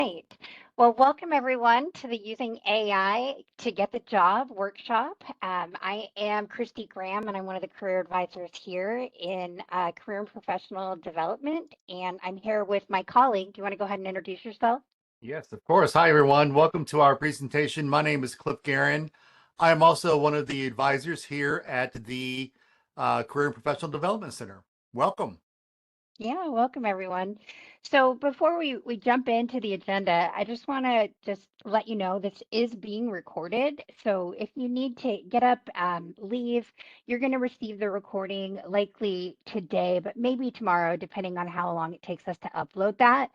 Right. Well, welcome everyone to the Using AI to Get the Job workshop. I am Christy Graham, and I'm one of the career advisors here in Career and Professional Development. And I'm here with my colleague. Do you want to go ahead and introduce yourself? Yes, of course. Hi, everyone. Welcome to our presentation. My name is Cliff Guerin. I am also one of the advisors here at the Career and Professional Development Center. Welcome. Yeah, welcome everyone. So before we jump into the agenda, I just want to just let you know this is being recorded. So if you need to get up, leave, you're going to receive the recording likely today, but maybe tomorrow, depending on how long it takes us to upload that.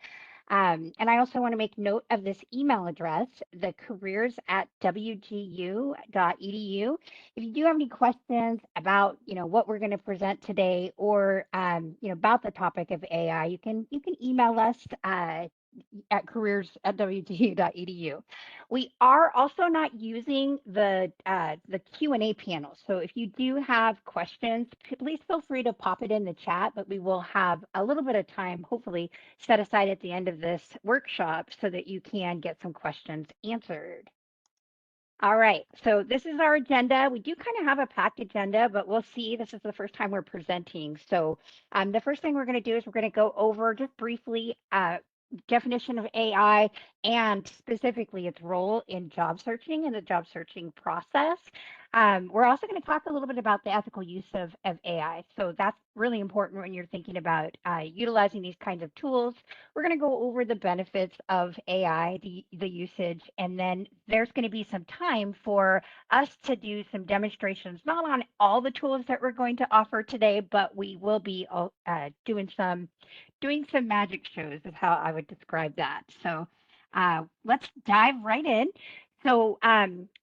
And I also want to make note of this email address, the careers@wgu.edu. If you do have any questions about, what we're going to present today or, about the topic of AI, you can email us at careers@wgu.edu. We are also not using the Q&A panel. So if you do have questions, please feel free to pop it in the chat, but we will have a little bit of time, hopefully, set aside at the end of this workshop so that you can get some questions answered. All right, so this is our agenda. We do kind of have a packed agenda, but we'll see. This is the first time we're presenting. So the first thing we're going to do is we're going to go over just briefly definition of AI and specifically its role in job searching and the job searching process. We're also going to talk a little bit about the ethical use of AI. So that's really important when you're thinking about utilizing these kinds of tools. We're going to go over the benefits of AI, the usage, and then there's going to be some time for us to do some demonstrations, not on all the tools that we're going to offer today, but we will be doing some magic shows is how I would describe that. So let's dive right in. So,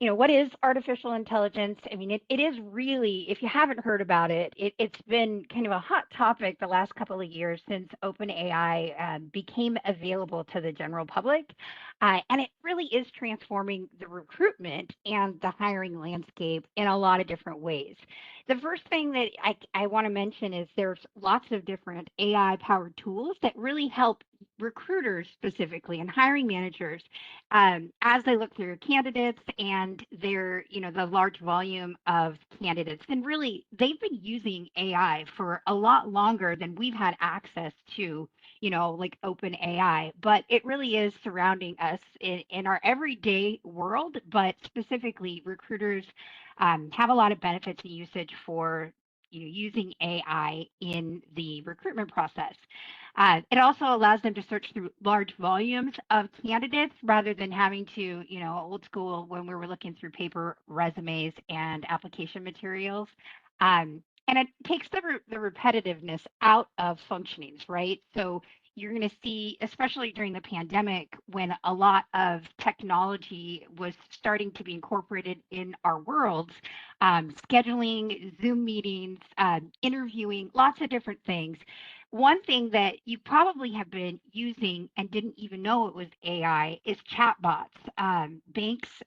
what is artificial intelligence? I mean, it is really, if you haven't heard about it, it's been kind of a hot topic the last couple of years since OpenAI became available to the general public. And it really is transforming the recruitment and the hiring landscape in a lot of different ways. The first thing that I want to mention is there's lots of different AI powered tools that really help recruiters specifically and hiring managers as they look through candidates and the large volume of candidates. And really, they've been using AI for a lot longer than we've had access to, like open AI, but it really is surrounding us in our everyday world, but specifically recruiters have a lot of benefits and usage for using AI in the recruitment process. It also allows them to search through large volumes of candidates rather than having to, old school when we were looking through paper resumes and application materials. And it takes the repetitiveness out of functionings, right? So you're going to see, especially during the pandemic, when a lot of technology was starting to be incorporated in our worlds, scheduling, Zoom meetings, interviewing, lots of different things. One thing that you probably have been using and didn't even know it was AI is chatbots, banks,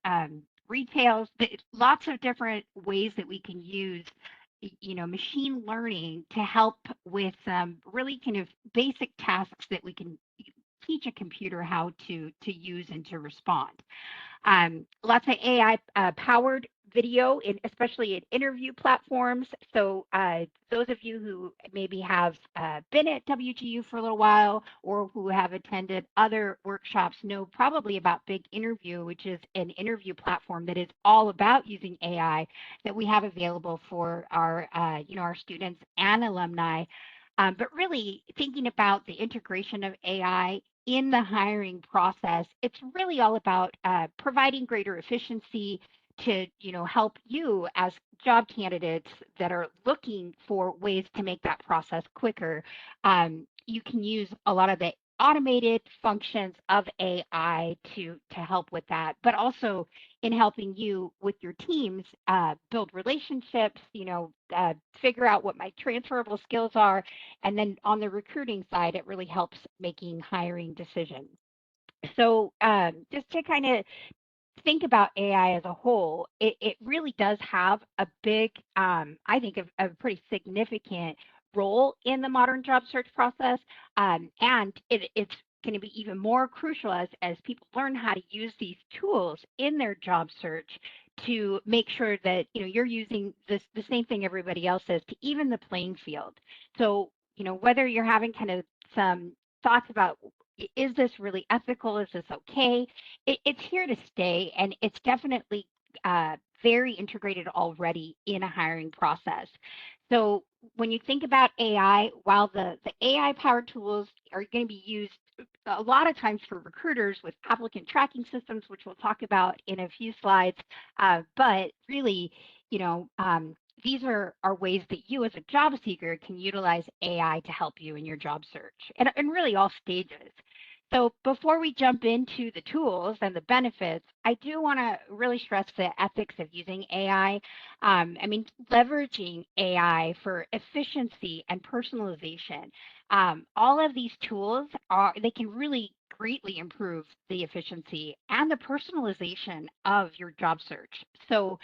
retails, lots of different ways that we can use machine learning to help with really kind of basic tasks that we can teach a computer how to use and to respond. Lots of AI powered video, especially in interview platforms. So those of you who maybe have been at WGU for a little while or who have attended other workshops know probably about Big Interview, which is an interview platform that is all about using AI that we have available for our students and alumni. But really thinking about the integration of AI in the hiring process, it's really all about providing greater efficiency to, help you as job candidates that are looking for ways to make that process quicker. You can use a lot of the automated functions of AI to help with that, but also in helping you with your teams build relationships, figure out what my transferable skills are, and then on the recruiting side, it really helps making hiring decisions. So just to kind of think about AI as a whole, it really does have a big, I think, a pretty significant role in the modern job search process. And it's going to be even more crucial as people learn how to use these tools in their job search to make sure that you're using the same thing everybody else is to even the playing field. So whether you're having kind of some thoughts about is this really ethical, is this okay, it's here to stay, and it's definitely very integrated already in a hiring process. So when you think about AI, while the AI powered tools are going to be used a lot of times for recruiters with applicant tracking systems, which we'll talk about in a few slides, but really, these are ways that you as a job seeker can utilize AI to help you in your job search and really all stages. So before we jump into the tools and the benefits, I do want to really stress the ethics of using AI. I mean, leveraging AI for efficiency and personalization. All of these tools they can really greatly improve the efficiency and the personalization of your job search. So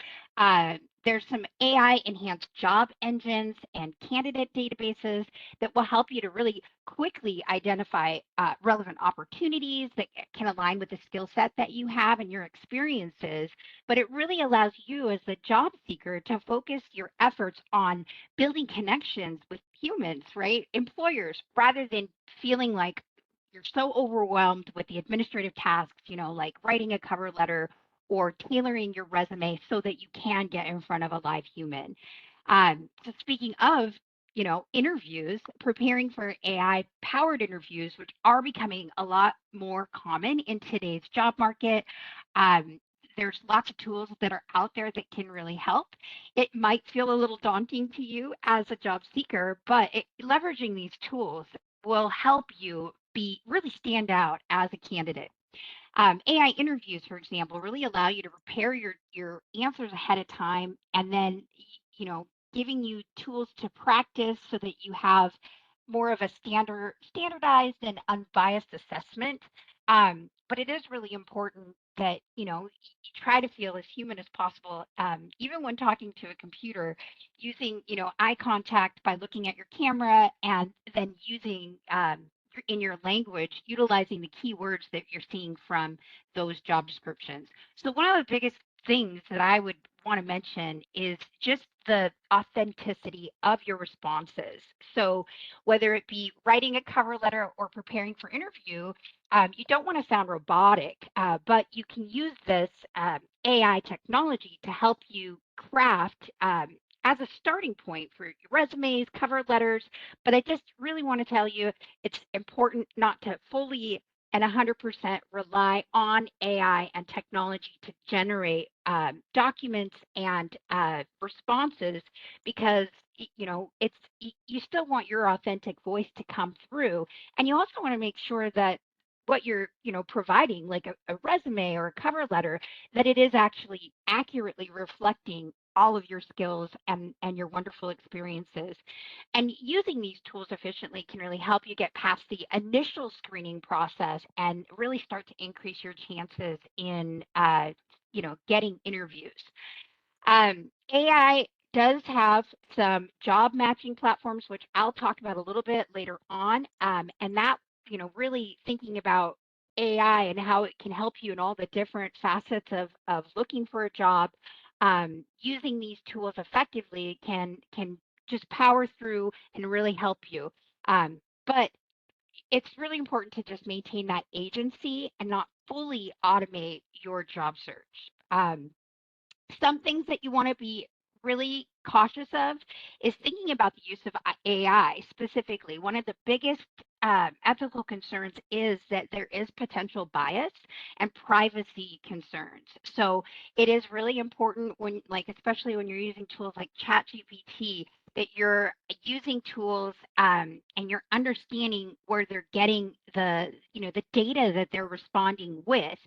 there's some AI enhanced job engines and candidate databases that will help you to really quickly identify relevant opportunities that can align with the skill set that you have and your experiences. But it really allows you as the job seeker to focus your efforts on building connections with humans, right? Employers, rather than feeling like you're so overwhelmed with the administrative tasks, like writing a cover letter or tailoring your resume so that you can get in front of a live human. So speaking of, interviews, preparing for AI powered interviews, which are becoming a lot more common in today's job market. There's lots of tools that are out there that can really help. It might feel a little daunting to you as a job seeker, but leveraging these tools will help you be really stand out as a candidate. AI interviews, for example, really allow you to prepare your answers ahead of time, and then giving you tools to practice so that you have more of a standardized and unbiased assessment. But it is really important that you try to feel as human as possible, even when talking to a computer, using eye contact by looking at your camera, and then using in your language, utilizing the keywords that you're seeing from those job descriptions. So one of the biggest things that I would want to mention is just the authenticity of your responses. So whether it be writing a cover letter or preparing for interview, you don't want to sound robotic, but you can use this AI technology to help you craft as a starting point for your resumes, cover letters. But I just really want to tell you it's important not to fully and 100% rely on AI and technology to generate documents and responses, because it's you still want your authentic voice to come through, and you also want to make sure that what you're providing, like a resume or a cover letter, that it is actually accurately reflecting all of your skills and your wonderful experiences. And using these tools efficiently can really help you get past the initial screening process and really start to increase your chances in getting interviews. AI does have some job matching platforms, which I'll talk about a little bit later on. And that, really thinking about AI and how it can help you in all the different facets of looking for a job, using these tools effectively can just power through and really help you. But it's really important to just maintain that agency and not fully automate your job search. Some things that you want to be really cautious of is thinking about the use of AI specifically. One of the biggest ethical concerns is that there is potential bias and privacy concerns. So it is really important when, like, especially when you're using tools like ChatGPT, that you're using tools and you're understanding where they're getting the data that they're responding with,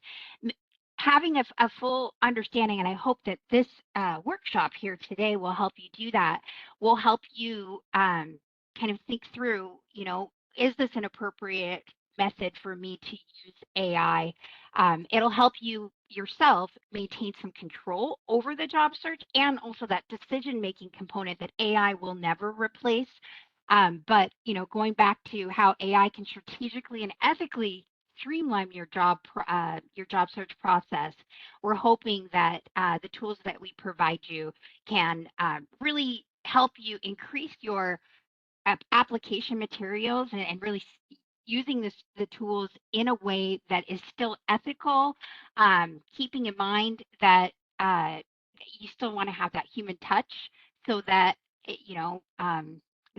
having a full understanding. And I hope that this workshop here today will help you do that, will help you kind of think through, is this an appropriate method for me to use AI? It'll help you yourself maintain some control over the job search, and also that decision-making component that AI will never replace. But going back to how AI can strategically and ethically streamline your job search process, we're hoping that the tools that we provide you can really help you increase your application materials and really using the tools in a way that is still ethical, keeping in mind that you still want to have that human touch so that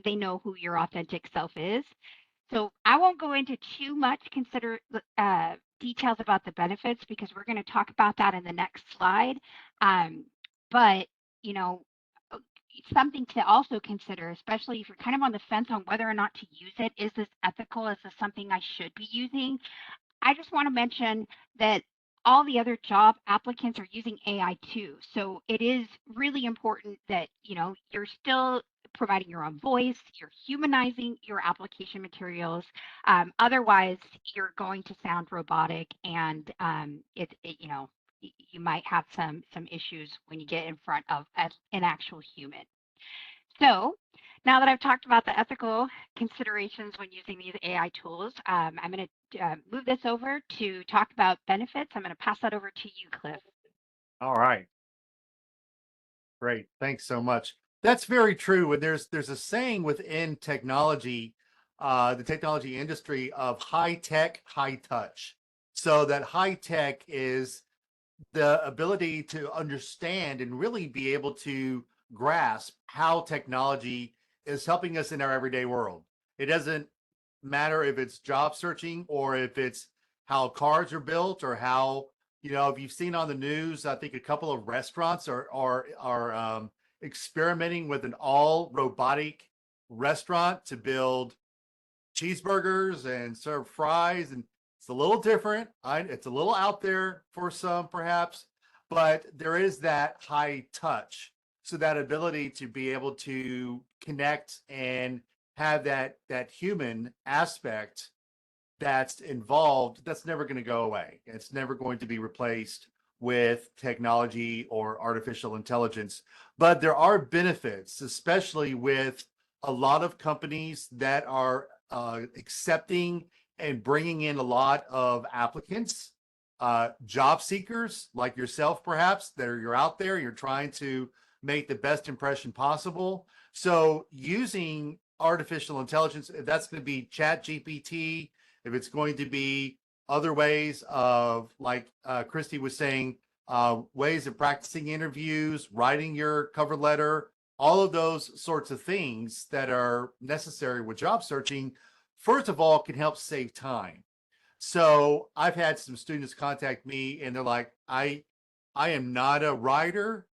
they know who your authentic self is. So I won't go into too much details about the benefits because we're going to talk about that in the next slide. But you know, something to also consider, especially if you're kind of on the fence on whether or not to use it. Is this ethical? Is this something I should be using? I just want to mention that all the other job applicants are using AI too. So it is really important that, you're still providing your own voice, you're humanizing your application materials. Otherwise, you're going to sound robotic and you might have some issues when you get in front of an actual human. So now that I've talked about the ethical considerations when using these AI tools, I'm going to move this over to talk about benefits. I'm going to pass that over to you, Cliff. All right. Great. Thanks so much. That's very true. And there's a saying within technology, the technology industry, of high tech, high touch. So that high tech is the ability to understand and really be able to grasp how technology is helping us in our everyday world. It doesn't matter if it's job searching or if it's how cars are built or how, if you've seen on the news, I think a couple of restaurants are experimenting with an all robotic restaurant to build cheeseburgers and serve fries, and it's a little different. It's a little out there for some perhaps, but there is that high touch. So that ability to be able to connect and have that human aspect that's involved, that's never going to go away. It's never going to be replaced with technology or artificial intelligence. But there are benefits, especially with a lot of companies that are accepting and bringing in a lot of applicants, job seekers like yourself, perhaps, you're out there, you're trying to make the best impression possible. So using artificial intelligence, if that's going to be ChatGPT, if it's going to be other ways of, like Christy was saying, ways of practicing interviews, writing your cover letter, all of those sorts of things that are necessary with job searching, first of all, can help save time. So I've had some students contact me and they're like, I am not a writer.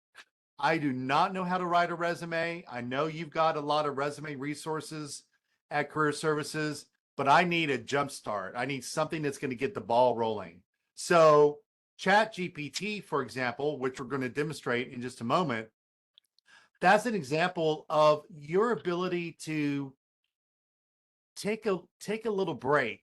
I do not know how to write a resume. I know you've got a lot of resume resources at Career Services, but I need a jump start. I need something that's going to get the ball rolling. So ChatGPT, for example, which we're going to demonstrate in just a moment, that's an example of your ability to take a little break,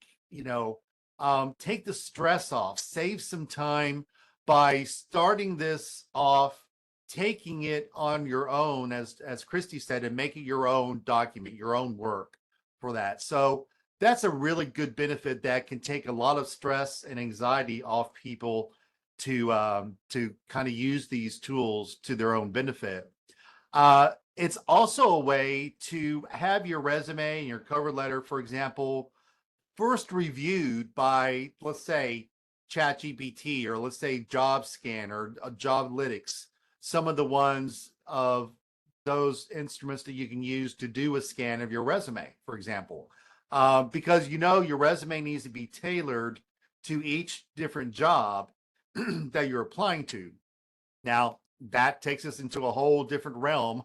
take the stress off, save some time by starting this off, taking it on your own, as Christy said, and making your own document, your own work for that. So that's a really good benefit that can take a lot of stress and anxiety off people to kind of use these tools to their own benefit. It's also a way to have your resume and your cover letter, for example, first reviewed by, let's say, ChatGPT, or let's say JobScan or Joblytics, some of the ones of those instruments that you can use to do a scan of your resume, for example, because your resume needs to be tailored to each different job that you're applying to. Now, that takes us into a whole different realm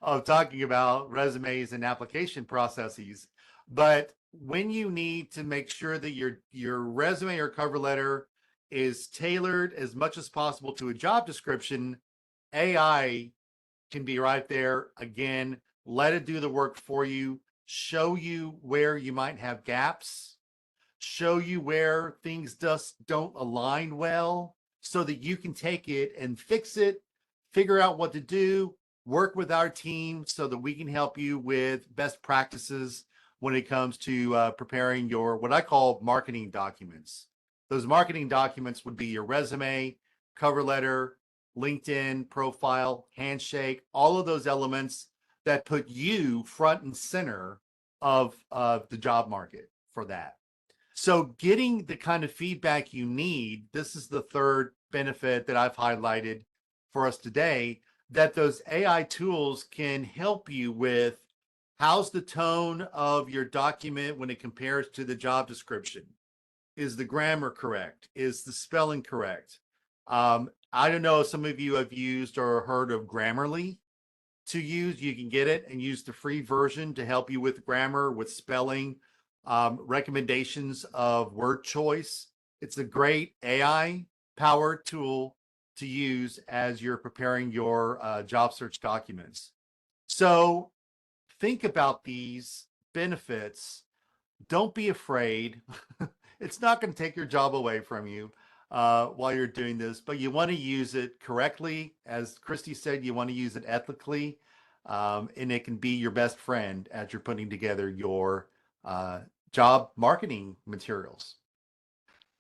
of talking about resumes and application processes. But when you need to make sure that your resume or cover letter is tailored as much as possible to a job description, AI can be right there. Again, let it do the work for you, show you where you might have gaps, show you where things just don't align well, so that you can take it and fix it, figure out what to do, Work with our team so that we can help you with best practices when it comes to preparing your what I call marketing documents. Those marketing documents would be your resume, cover letter, LinkedIn profile, handshake, all of those elements that put you front and center of the job market for that. So getting the kind of feedback you need, this is the third benefit that I've highlighted for us today, that those AI tools can help you with how's the tone of your document when it compares to the job description? Is the grammar correct? Is the spelling correct? I don't know if some of you have used or heard of Grammarly to use. You can get it and use the free version to help you with grammar, with spelling, recommendations of word choice. It's a great AI powered tool to use as you're preparing your job search documents. So think about these benefits. Don't be afraid. It's not going to take your job away from you while you're doing this, but you want to use it correctly. As Christy said, you want to use it ethically, and it can be your best friend as you're putting together your job marketing materials.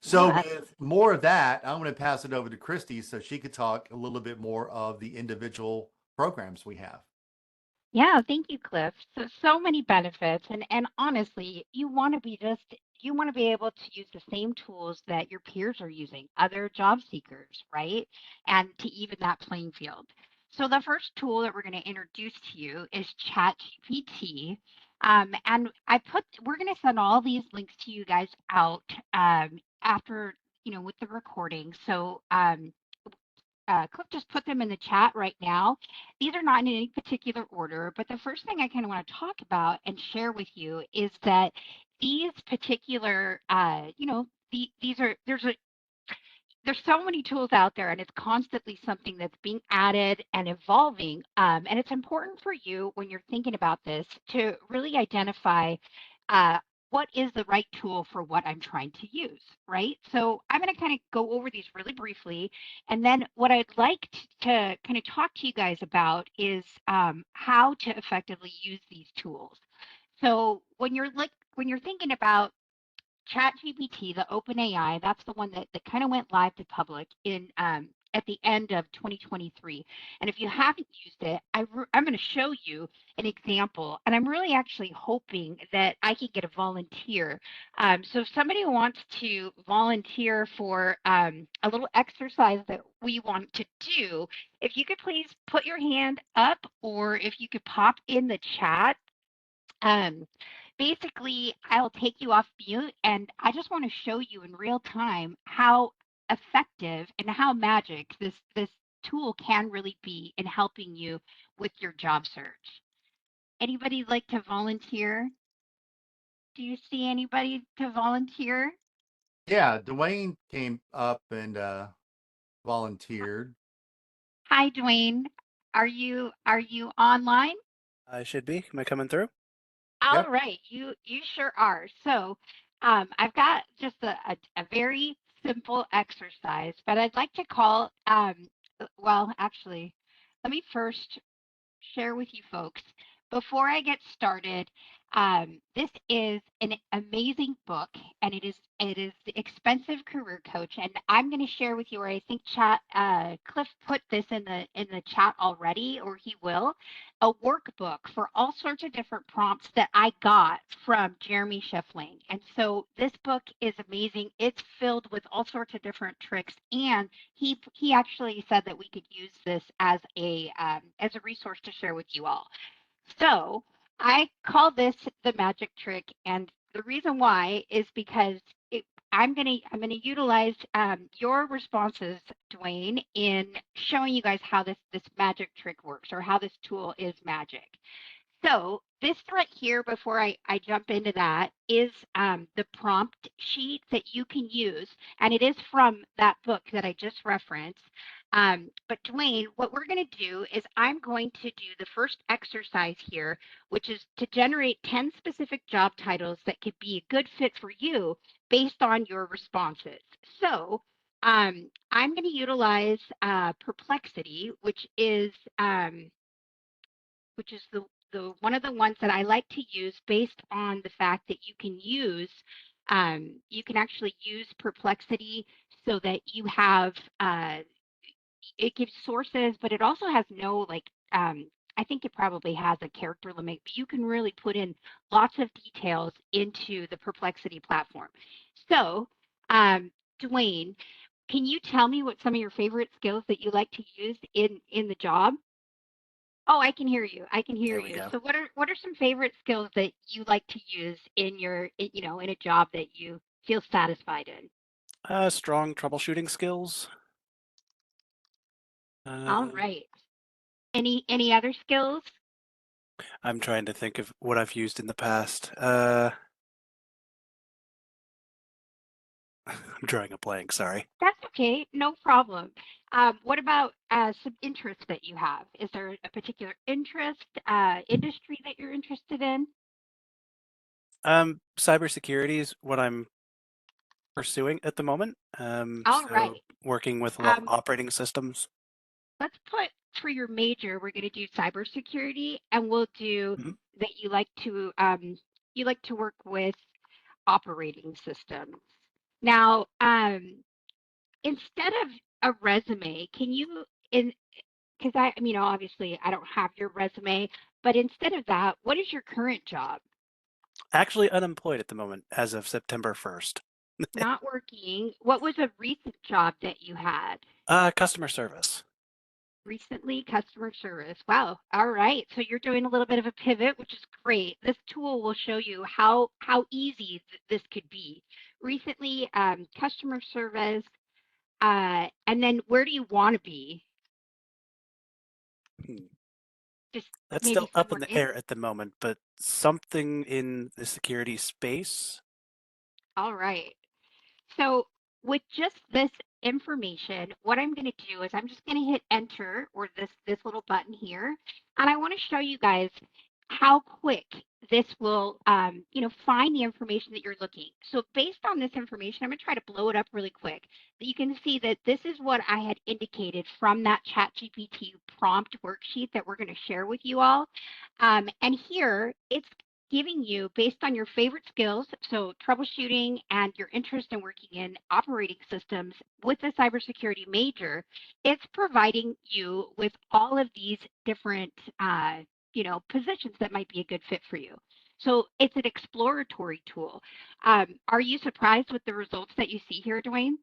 So Yeah, with more of that, I'm going to pass it over to Christy so she could talk a little bit more of the individual programs we have. yeah, thank you, Cliff. So many benefits, and honestly, you want to be able to use the same tools that your peers are using, other job seekers, right? And to even that playing field. So the first tool that we're going to introduce to you is ChatGPT. And we're going to send all these links to you guys out after, with the recording. So Cliff just put them in the chat right now. These are not in any particular order, but the first thing I kind of want to talk about and share with you is that these particular, these are there's so many tools out there, and it's constantly something that's being added and evolving. And it's important for you when you're thinking about this to really identify uh, what is the right tool for what I'm trying to use, right? So I'm going to kind of go over these really briefly, and then what I'd like to kind of talk to you guys about is how to effectively use these tools. So when you're thinking about ChatGPT, the OpenAI, that's the one that kind of went live to public in at the end of 2023. And if you haven't used it, I'm going to show you an example. And I'm really actually hoping that I can get a volunteer. So if somebody wants to volunteer for a little exercise that we want to do, if you could please put your hand up, or if you could pop in the chat. um, Basically, I'll take you off mute, and I just want to show you in real time how effective and how magic this tool can really be in helping you with your job search. Anybody like to volunteer? Do you see anybody to volunteer? Yeah, Dwayne came up and volunteered. Hi, Dwayne. Are you online? I should be. Am I coming through? All Yep. right, you sure are. So, I've got just a very simple exercise, but I'd like to call. Well, actually, let me first share with you folks before I get started. This is an amazing book, and it is the Expensive Career Coach, and I'm going to share with you, or I think Cliff put this in the chat already, or he will, a workbook for all sorts of different prompts that I got from Jeremy Schiffling. And so this book is amazing. It's filled with all sorts of different tricks, and he actually said that we could use this as a resource to share with you all. So I call this the magic trick, and the reason why is because I'm gonna utilize your responses, Dwayne, in showing you guys how this magic trick works, or how this tool is magic. So this right here, before I jump into that, is the prompt sheet that you can use, and it is from that book that I just referenced. But Dwayne, what we're going to do is I'm going to do the first exercise here, which is to generate 10 specific job titles that could be a good fit for you based on your responses. So I'm going to utilize Perplexity, which is which is the one of the ones that I like to use based on the fact that you can actually use Perplexity so that you have it gives sources, but it also has no like I think it probably has a character limit, but you can really put in lots of details into the Perplexity platform. So, Dwayne, can you tell me what some of your favorite skills that you like to use in the job? Oh, I can hear you. I can hear There we you. go. So what are some favorite skills that you like to use in in a job that you feel satisfied in? Strong troubleshooting skills. All Uh, right. Any other skills? I'm trying to think of what I've used in the past. I'm drawing a blank, sorry. That's okay, no problem. What about some interests that you have? Is there a particular interest, industry that you're interested in? Cybersecurity is what I'm pursuing at the moment. All So right. working with a lot of Um, operating systems. let's put for your major, we're going to do cybersecurity, and we'll do Mhm. that you like to work with operating systems. Now, instead of a resume, can you in because I mean obviously I don't have your resume, but instead of that, what is your current job? Actually unemployed at the moment as of September 1st. Not working. What was a recent job that you had? Customer service. Recently, customer service. Wow. All right. So you're doing a little bit of a pivot, which is great. This tool will show you how easy this could be. Recently, customer service, and then where do you want to be? Hmm. Just That's maybe still up in somewhere the in. air at the moment, but something in the security space. All right. So with just this information, what I'm going to do is I'm just going to hit enter or this little button here, and I want to show you guys how quick this will, find the information that you're looking. So based on this information, I'm going to try to blow it up really quick. That you can see that this is what I had indicated from that ChatGPT prompt worksheet that we're going to share with you all. And here it's giving you based on your favorite skills, so troubleshooting and your interest in working in operating systems with a cybersecurity major, it's providing you with all of these different, positions that might be a good fit for you. So it's an exploratory tool. Are you surprised with the results that you see here, Dwayne?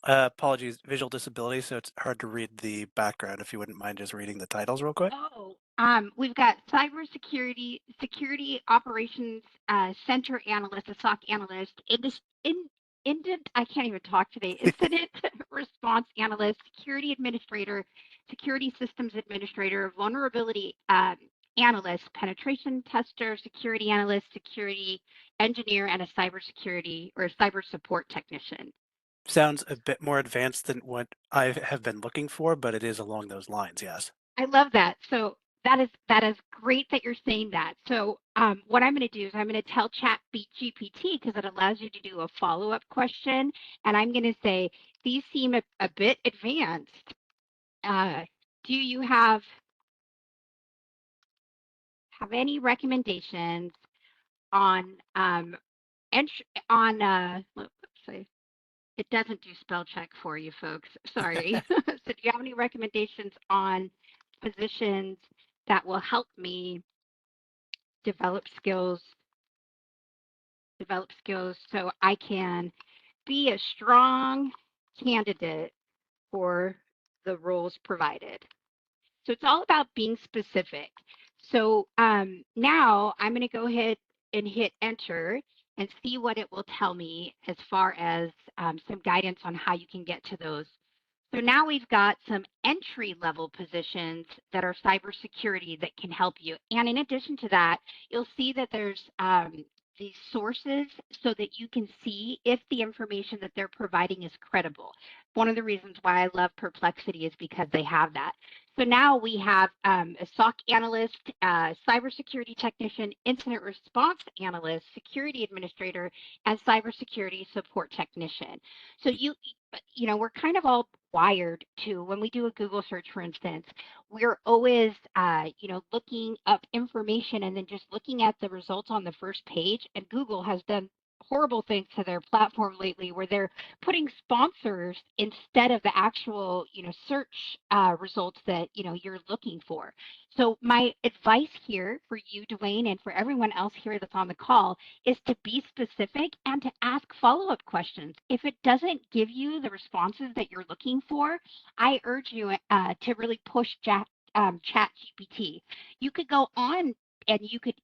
Apologies, visual disability, so it's hard to read the background. If you wouldn't mind just reading the titles real quick. Oh, we've got cybersecurity, security operations center analyst, a SOC analyst, I can't even talk today. Incident response analyst, security administrator, security systems administrator, vulnerability analyst, penetration tester, security analyst, security engineer, and a cybersecurity or a cyber support technician. Sounds a bit more advanced than what I have been looking for, but it is along those lines, yes. I love that. So that is great that you're saying that. So what I'm going to do is I'm going to tell Chat GPT because it allows you to do a follow-up question, and I'm going to say these seem a bit advanced. Do you have any recommendations on let's see, it doesn't do spell check for you folks. Sorry. So do you have any recommendations on positions that will help me develop skills so I can be a strong candidate for the roles provided. So it's all about being specific. So now I'm going to go ahead and hit enter and see what it will tell me as far as some guidance on how you can get to those. So now we've got some entry level positions that are cybersecurity that can help you. And in addition to that, you'll see that there's these sources so that you can see if the information that they're providing is credible. One of the reasons why I love Perplexity is because they have that. So now we have a SOC analyst, cybersecurity technician, incident response analyst, security administrator, and cybersecurity support technician. So we're kind of all wired to, when we do a Google search, for instance, we're always, looking up information and then just looking at the results on the first page. And Google has done horrible things to their platform lately where they're putting sponsors instead of the actual, search results that, you're looking for. So my advice here for you, Dwayne, and for everyone else here that's on the call is to be specific and to ask follow-up questions. If it doesn't give you the responses that you're looking for, I urge you to really push Chat GPT. You could go on and you could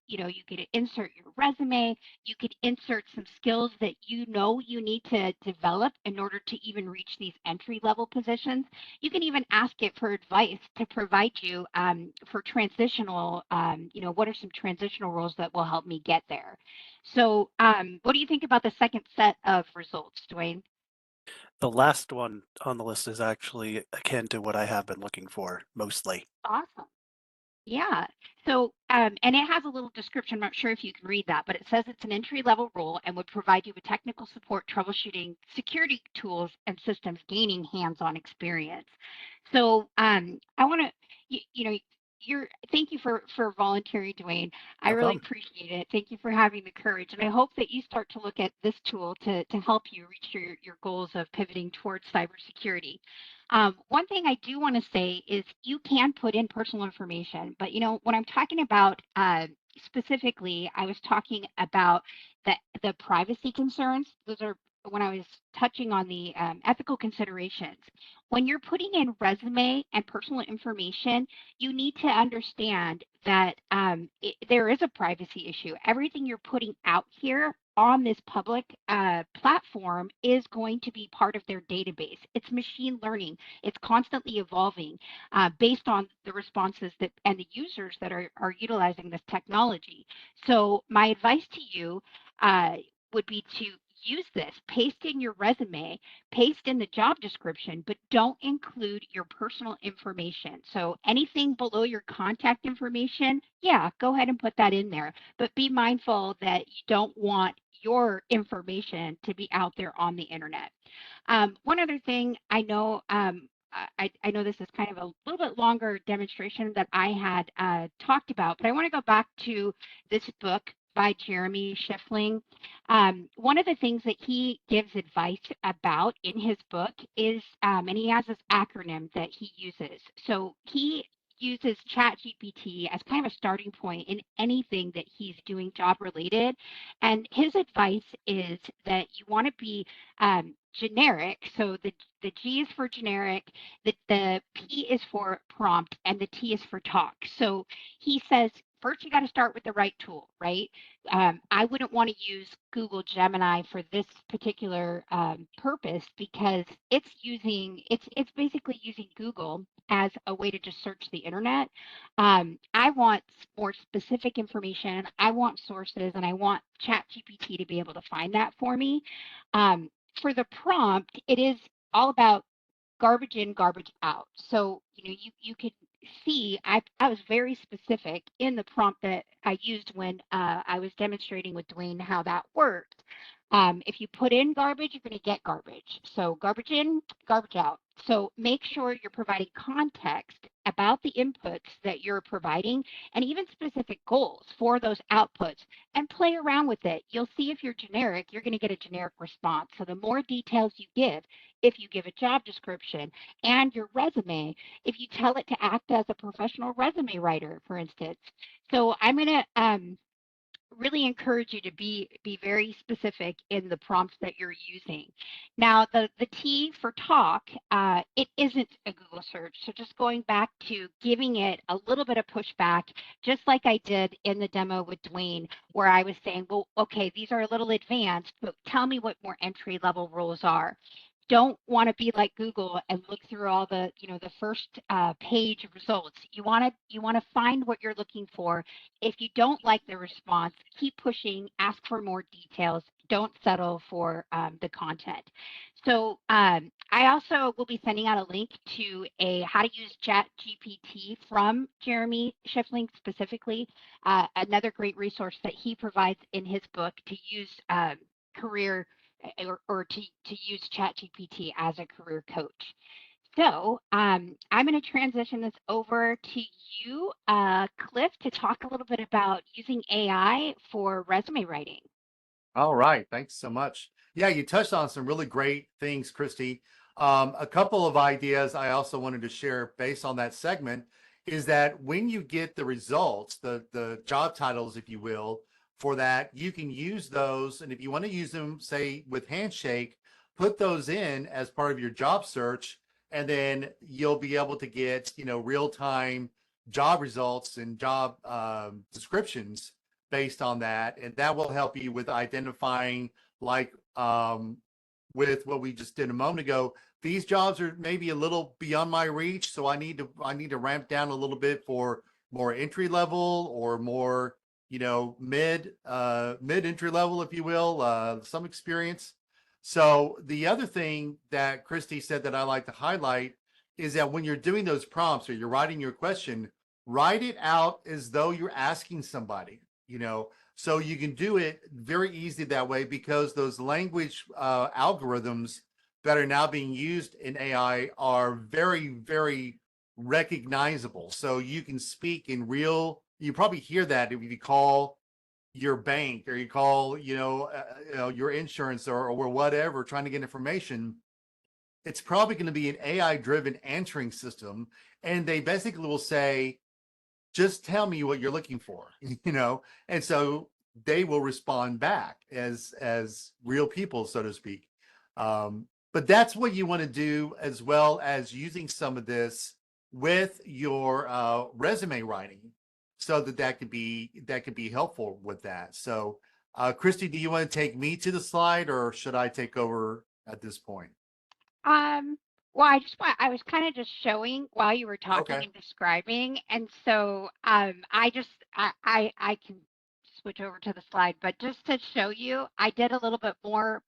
insert your resume, you could insert some skills that you need to develop in order to even reach these entry level positions. You can even ask it for advice to provide you for transitional, what are some transitional roles that will help me get there. So what do you think about the second set of results, Dwayne? The last one on the list is actually akin to what I have been looking for mostly. Awesome. Yeah. So, and it has a little description. I'm not sure if you can read that, but it says it's an entry level role and would provide you with technical support, troubleshooting, security tools, and systems, gaining hands on experience. So, I want to, thank you for volunteering, Dwayne. I No really problem. appreciate it. Thank you for having the courage. And I hope that you start to look at this tool to help you reach your goals of pivoting towards cybersecurity. One thing I do want to say is you can put in personal information, but when I'm talking about specifically, I was talking about the privacy concerns. Those are when I was touching on the ethical considerations. When you're putting in resume and personal information, you need to understand that there is a privacy issue. Everything you're putting out here on this public platform is going to be part of their database. It's machine learning. It's constantly evolving based on the responses that and the users that are utilizing this technology. So my advice to you would be to use this, paste in your resume, paste in the job description, but don't include your personal information. So anything below your contact information, yeah, go ahead and put that in there. But be mindful that you don't want your information to be out there on the internet. One other thing I know, I know this is kind of a little bit longer demonstration that I had talked about, but I want to go back to this book by Jeremy Schiffling. One of the things that he gives advice about in his book is, and he has this acronym that he uses. So he uses ChatGPT as kind of a starting point in anything that he's doing job related. And his advice is that you want to be generic. So the G is for generic, the P is for prompt, and the T is for talk. So he says, first you got to start with the right tool, right? I wouldn't want to use Google Gemini for this particular purpose because it's basically using Google as a way to just search the internet. I want more specific information. I want sources, and I want ChatGPT to be able to find that for me. For the prompt, it is all about garbage in, garbage out. So, you could see I was very specific in the prompt that I used when I was demonstrating with Dwayne how that worked. If you put in garbage, you're going to get garbage. So garbage in, garbage out. So make sure you're providing context about the inputs that you're providing and even specific goals for those outputs and play around with it. You'll see if you're generic, you're going to get a generic response. So the more details you give, if you give a job description and your resume, if you tell it to act as a professional resume writer, for instance. So I'm going to really encourage you to be very specific in the prompts that you're using. Now, the T for talk, it isn't a Google search. So just going back to giving it a little bit of pushback, just like I did in the demo with Dwayne, where I was saying, well, okay, these are a little advanced, but tell me what more entry level roles are. Don't want to be like Google and look through all the first page results. You want to find what you're looking for. If you don't like the response, keep pushing, ask for more details. Don't settle for the content. So I also will be sending out a link to a how to use Chat GPT from Jeremy Schiffling specifically, another great resource that he provides in his book to use career or to use ChatGPT as a career coach. So I'm going to transition this over to you, Cliff, to talk a little bit about using AI for resume writing. All right. Thanks so much. Yeah, you touched on some really great things, Christy. A couple of ideas I also wanted to share based on that segment is that when you get the results, the job titles, if you will, for that, you can use those. And if you want to use them, say with Handshake, put those in as part of your job search, and then you'll be able to get, real-time job results and job descriptions based on that, and that will help you with identifying, like with what we just did a moment ago, these jobs are maybe a little beyond my reach, so I need to ramp down a little bit for more entry level or more, mid entry level, if you will, some experience. So the other thing that Christy said that I like to highlight is that when you're doing those prompts or you're writing your question, write it out as though you're asking somebody, so you can do it very easy that way, because those language algorithms that are now being used in AI are very, very recognizable. So you can speak in real, you probably hear that if you call your bank or you call, your insurance or whatever, trying to get information. It's probably going to be an AI driven answering system. And they basically will say, just tell me what you're looking for, and so they will respond back as real people, so to speak. But that's what you want to do, as well as using some of this with your resume writing, so that could be helpful with that. So Christy, do you want to take me to the slide, or should I take over at this point? Um, well, I was kind of just showing while you were talking Okay. and describing, and so I can switch over to the slide, but just to show you, I did a little bit more,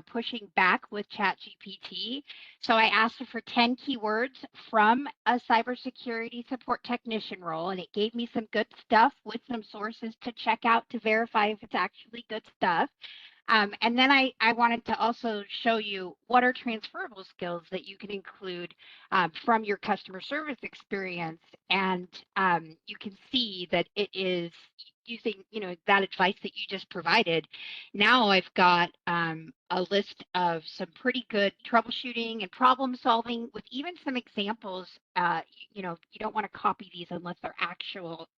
pushing back with ChatGPT. So I asked it for 10 keywords from a cybersecurity support technician role, and it gave me some good stuff with some sources to check out to verify if it's actually good stuff. And then I wanted to also show you what are transferable skills that you can include from your customer service experience. And you can see that it is using, that advice that you just provided. Now I've got a list of some pretty good troubleshooting and problem solving with even some examples. You don't want to copy these unless they're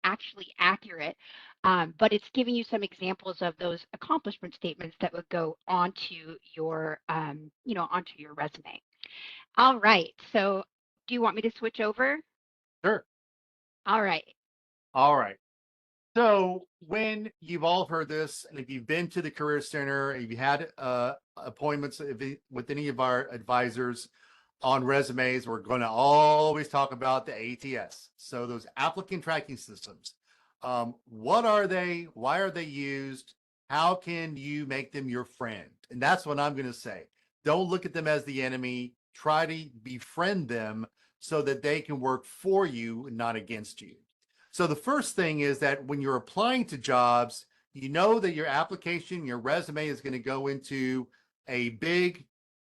actually accurate, but it's giving you some examples of those accomplishment statements that would go onto your, onto your resume. All right. So do you want me to switch over? Sure. All right. All right. So when you've all heard this, and if you've been to the Career Center, if you had appointments with any of our advisors on resumes, we're going to always talk about the ATS. So those applicant tracking systems. What are they? Why are they used? How can you make them your friend? And that's what I'm going to say. Don't look at them as the enemy. Try to befriend them so that they can work for you and not against you. So the first thing is that when you're applying to jobs, you know that your application, your resume is going to go into a big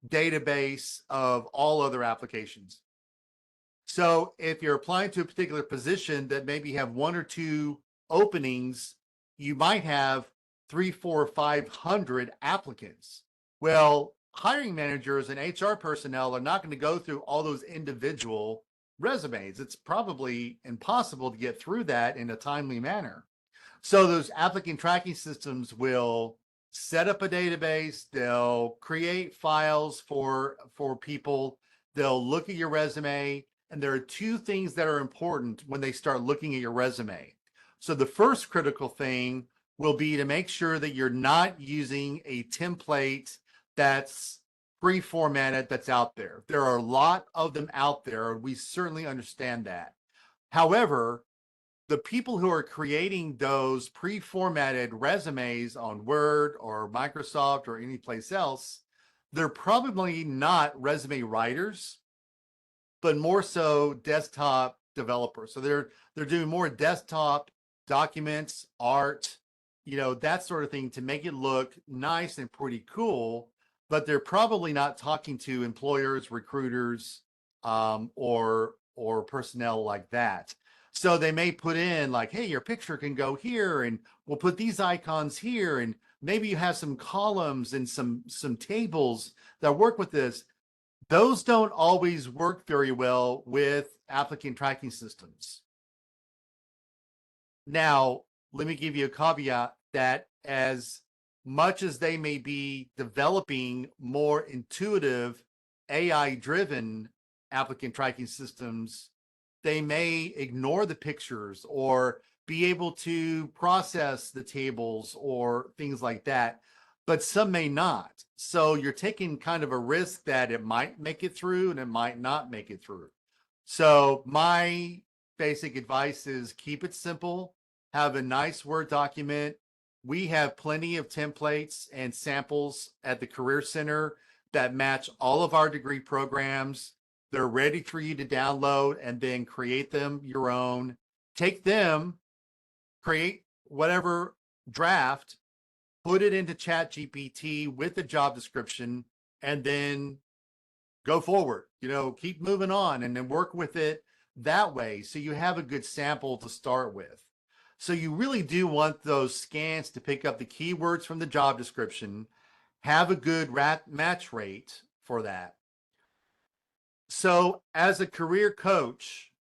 database of all other applications. So if you're applying to a particular position that maybe have one or two openings, you might have 3, 4, 500 applicants. Well, hiring managers and HR personnel are not going to go through all those individual resumes. It's probably impossible to get through that in a timely manner. So those applicant tracking systems will set up a database. They'll create files for people. They'll look at your resume. And there are two things that are important when they start looking at your resume. So the first critical thing will be to make sure that you're not using a template that's pre-formatted that's out there. There are a lot of them out there. We certainly understand that. However, the people who are creating those pre-formatted resumes on Word or Microsoft or any place else, they're probably not resume writers, but more so desktop developers. So they're doing more desktop documents, art, that sort of thing to make it look nice and pretty cool, but they're probably not talking to employers, recruiters, or personnel like that. So they may put in like, hey, your picture can go here, and we'll put these icons here, and maybe you have some columns and some tables that work with this. Those don't always work very well with applicant tracking systems. Now, let me give you a caveat that as much as they may be developing more intuitive AI driven applicant tracking systems, they may ignore the pictures or be able to process the tables or things like that, but some may not. So you're taking kind of a risk that it might make it through and it might not make it through. So my basic advice is keep it simple, have a nice Word document. We have plenty of templates and samples at the Career Center that match all of our degree programs. They're ready for you to download and then create them your own. Take them, create whatever draft, put it into ChatGPT with the job description, and then go forward. Keep moving on and then work with it that way. So you have a good sample to start with. So you really do want those scans to pick up the keywords from the job description, have a good match rate for that. So as a career coach,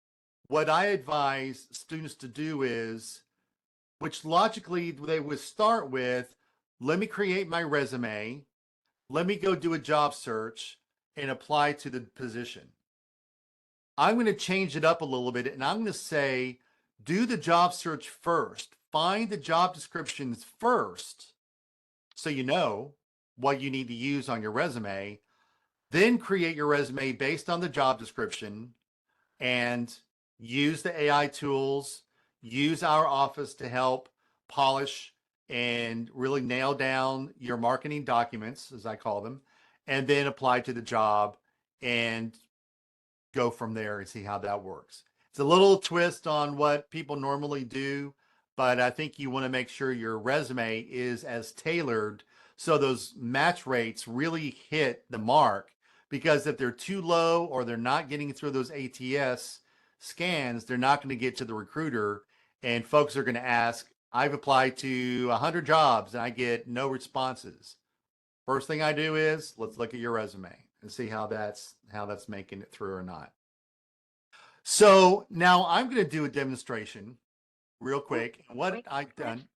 what I advise students to do is, which logically they would start with, let me create my resume, let me go do a job search and apply to the position. I'm going to change it up a little bit and I'm going to say, do the job search first. Find the job descriptions first so you know what you need to use on your resume. Then create your resume based on the job description and use the AI tools, use our office to help polish and really nail down your marketing documents, as I call them, and then apply to the job and go from there and see how that works. It's a little twist on what people normally do, but I think you want to make sure your resume is as tailored so those match rates really hit the mark. Because if they're too low or they're not getting through those ATS scans, they're not going to get to the recruiter, and folks are going to ask, I've applied to 100 jobs and I get no responses. First thing I do is let's look at your resume and see how that's making it through or not. So now I'm going to do a demonstration real quick. What Wait, I've Chris? done.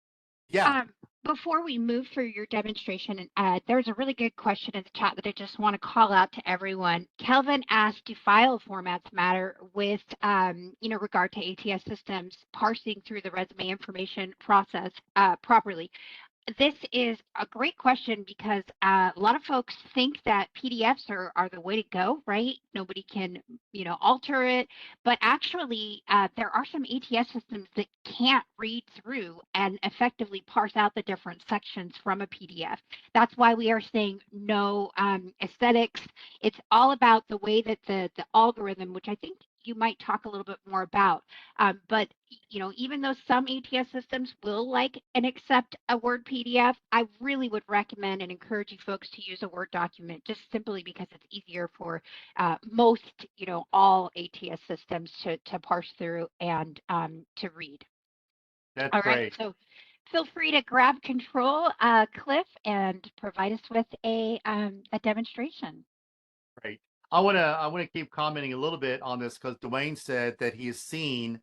Yeah. Before we move through your demonstration, there's a really good question in the chat that I just want to call out to everyone. Kelvin asked, do file formats matter with, regard to ATS systems parsing through the resume information process properly? This is a great question because a lot of folks think that PDFs are the way to go, right? Nobody can, alter it. But actually, there are some ATS systems that can't read through and effectively parse out the different sections from a PDF. That's why we are saying no aesthetics. It's all about the way that the algorithm, which I think you might talk a little bit more about. But even though some ATS systems will like and accept a Word PDF, I really would recommend and encourage you folks to use a Word document just simply because it's easier for most, all ATS systems to parse through and to read. That's All right, great. so feel free to grab control, Cliff, and provide us with a demonstration. Great. I want to keep commenting a little bit on this because Dwayne said that he has seen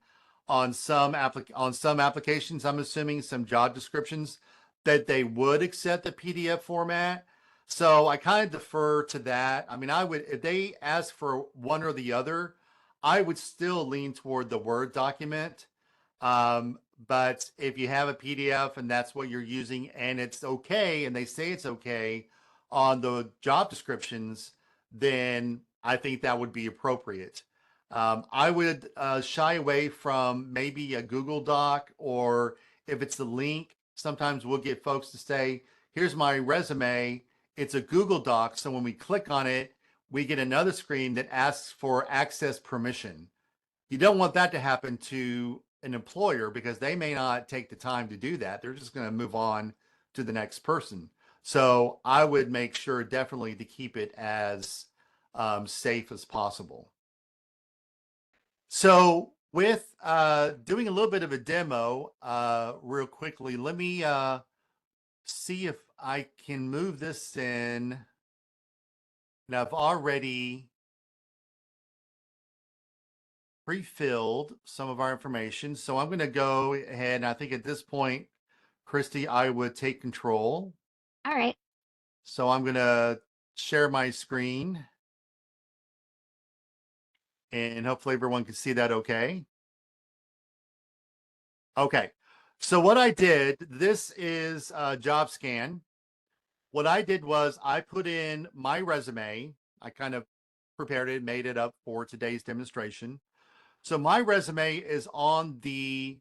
on some applications, I'm assuming some job descriptions, that they would accept the PDF format. So I kind of defer to that. I mean, I would, if they ask for one or the other, I would still lean toward the Word document. But if you have a PDF and that's what you're using and it's okay, and they say it's okay on the job descriptions, then I think that would be appropriate. I would shy away from maybe a Google Doc, or if it's the link, sometimes we'll get folks to say, here's my resume. It's a Google Doc. So when we click on it, we get another screen that asks for access permission. You don't want that to happen to an employer because they may not take the time to do that. They're just going to move on to the next person. So I would make sure definitely to keep it as safe as possible. So with doing a little bit of a demo real quickly, let me see if I can move this in. Now I've already pre-filled some of our information. So I'm going to go ahead, and I think at this point, Christy, I would take control. All right. So I'm going to share my screen, and hopefully everyone can see that okay. Okay. So what I did, this is JobScan. What I did was I put in my resume. I kind of prepared it, made it up for today's demonstration. So my resume is on the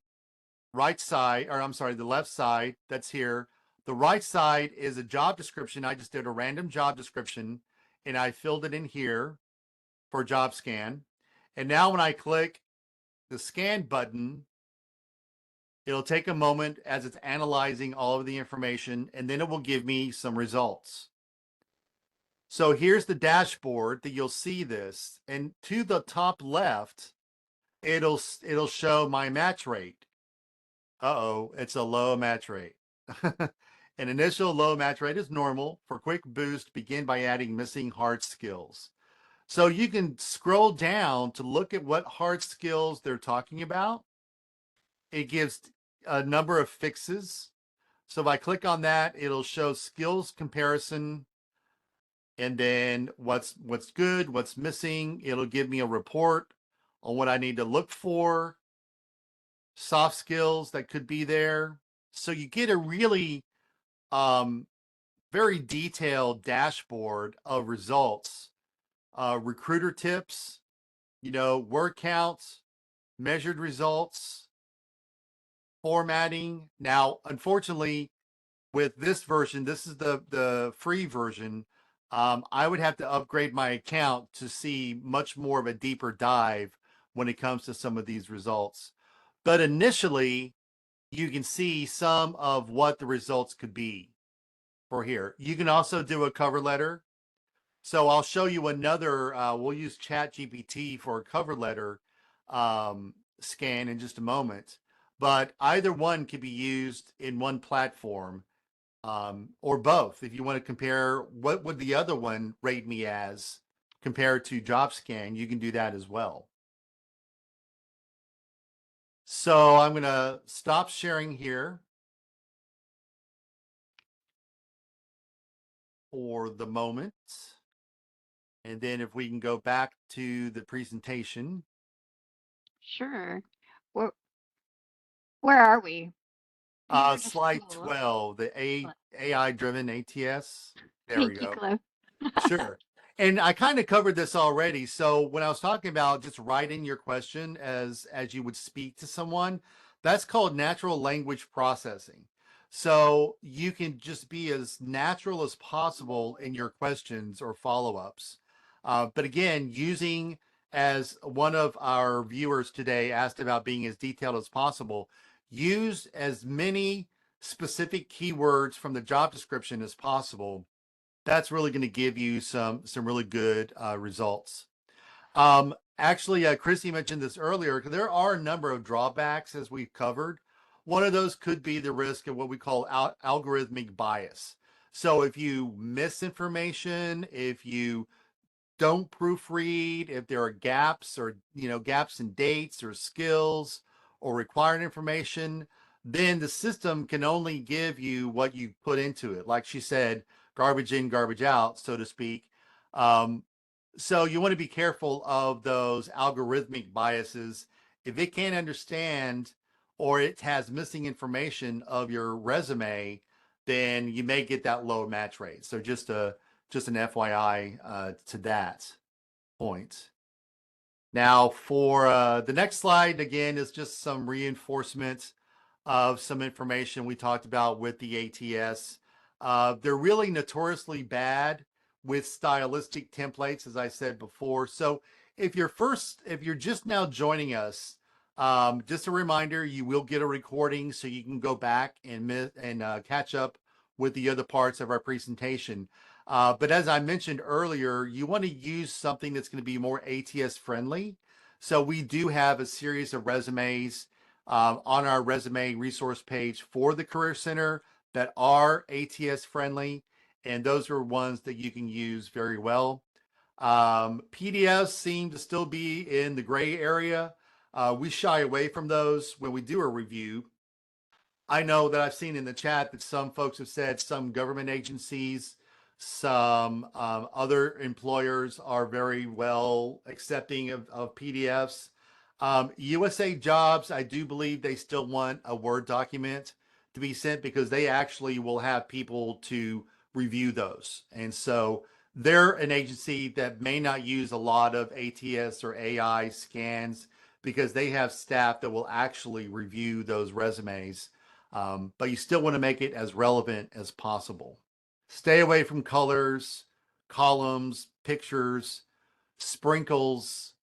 right side, or I'm sorry, the left side that's here. The right side is a job description. I just did a random job description and I filled it in here for JobScan. And now when I click the scan button, it'll take a moment as it's analyzing all of the information, and then it will give me some results. So here's the dashboard that you'll see this, and to the top left, it'll show my match rate. Uh-oh, it's a low match rate. An initial low match rate is normal. For quick boost, begin by adding missing hard skills. So you can scroll down to look at what hard skills they're talking about. It gives a number of fixes. So if I click on that, it'll show skills comparison, and then what's good, what's missing. It'll give me a report on what I need to look for, soft skills that could be there. So you get a really very detailed dashboard of results, recruiter tips, word counts, measured results, formatting. Now, unfortunately, with this version, this is the free version. I would have to upgrade my account to see much more of a deeper dive when it comes to some of these results. But initially, you can see some of what the results could be for here. You can also do a cover letter. So I'll show you another, we'll use ChatGPT for a cover letter scan in just a moment. But either one can be used in one platform, or both. If you want to compare what would the other one rate me as compared to JobScan, you can do that as well. So I'm going to stop sharing here for the moment. And then if we can go back to the presentation. Sure. Where are we? User Slide disclosure. 12, the AI driven ATS. There we Thank you, go. Cliff. Sure. And I kind of covered this already. So when I was talking about just writing your question as you would speak to someone, that's called natural language processing. So you can just be as natural as possible in your questions or follow-ups. But again, using, as one of our viewers today asked about, being as detailed as possible, use as many specific keywords from the job description as possible. That's really going to give you some really good results. Actually, Chrissy mentioned this earlier. There are a number of drawbacks, as we've covered. One of those could be the risk of what we call algorithmic bias. So if you miss information, if you don't proofread, if there are gaps, or gaps in dates or skills or required information, then the system can only give you what you put into it. Like she said, garbage in, garbage out, so to speak. So you want to be careful of those algorithmic biases. If it can't understand, or it has missing information of your resume, then you may get that low match rate. So just an FYI to that point. Now for the next slide, again, is just some reinforcement of some information we talked about with the ATS. They're really notoriously bad with stylistic templates, as I said before. So if you're just now joining us, just a reminder, you will get a recording so you can go back and catch up with the other parts of our presentation. But as I mentioned earlier, you want to use something that's going to be more ATS friendly. So we do have a series of resumes on our resume resource page for the Career Center that are ATS friendly, and those are ones that you can use very well. PDFs seem to still be in the gray area. We shy away from those when we do a review. I know that I've seen in the chat that some folks have said some government agencies, some other employers are very well accepting of PDFs. USA Jobs, I do believe they still want a Word document to be sent because they actually will have people to review those. And so they're an agency that may not use a lot of ATS or AI scans because they have staff that will actually review those resumes. But you still want to make it as relevant as possible. Stay away from colors, columns, pictures, sprinkles,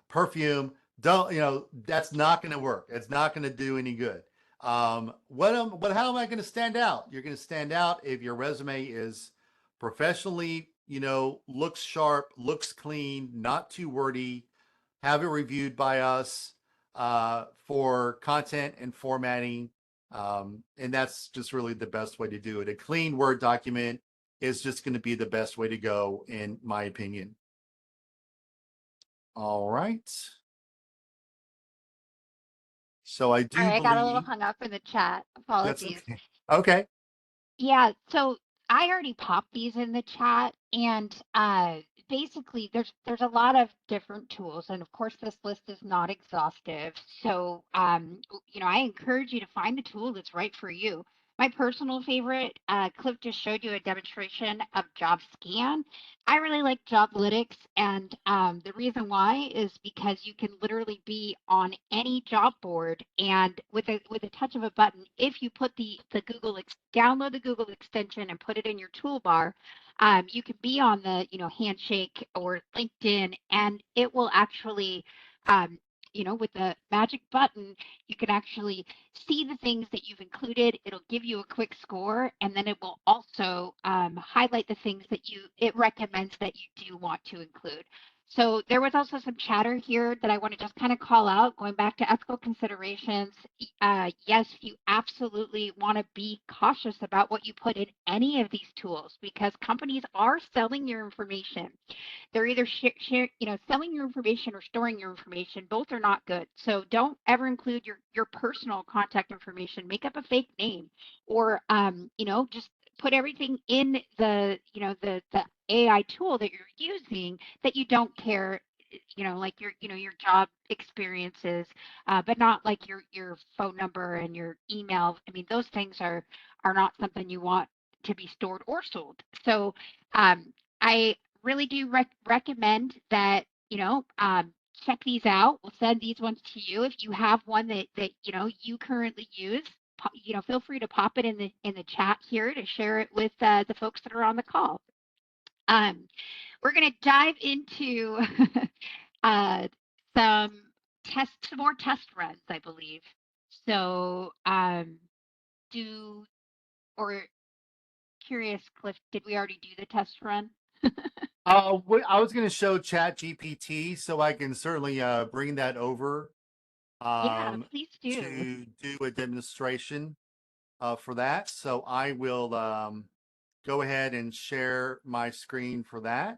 perfume. Don't, that's not going to work. It's not going to do any good. How am I going to stand out? You're going to stand out if your resume is professionally, looks sharp, looks clean, not too wordy, have it reviewed by us for content and formatting. And that's just really the best way to do it. A clean Word document is just going to be the best way to go, in my opinion. All right. So I do All right, I got a little believe hung up in the chat. that's Apologies. okay. Okay. Yeah, so I already popped these in the chat, and basically there's a lot of different tools, and of course this list is not exhaustive. So I encourage you to find the tool that's right for you. My personal favorite, Cliff just showed you a demonstration of JobScan. I really like Joblytics, and the reason why is because you can literally be on any job board, and with a touch of a button, if you put the download the Google extension and put it in your toolbar, you can be on the Handshake or LinkedIn, and it will actually with the magic button, you can actually see the things that you've included. It'll give you a quick score, and then it will also highlight the things that it recommends that you do want to include. So there was also some chatter here that I want to just kind of call out, going back to ethical considerations. Yes, you absolutely want to be cautious about what you put in any of these tools because companies are selling your information. They're either selling your information or storing your information. Both are not good. So don't ever include your personal contact information. Make up a fake name, or just put everything in the the AI tool that you're using that you don't care, like your job experiences, but not like your phone number and your email. I mean, those things are not something you want to be stored or sold. So I really do recommend that check these out. We'll send these ones to you. If you have one that you currently use, feel free to pop it in the chat here to share it with the folks that are on the call. We're going to dive into some more test runs, I believe. So curious, Cliff, did we already do the test run? I was going to show Chat GPT, so I can certainly bring that over Yeah, please do. to do a demonstration for that. So I will go ahead and share my screen for that.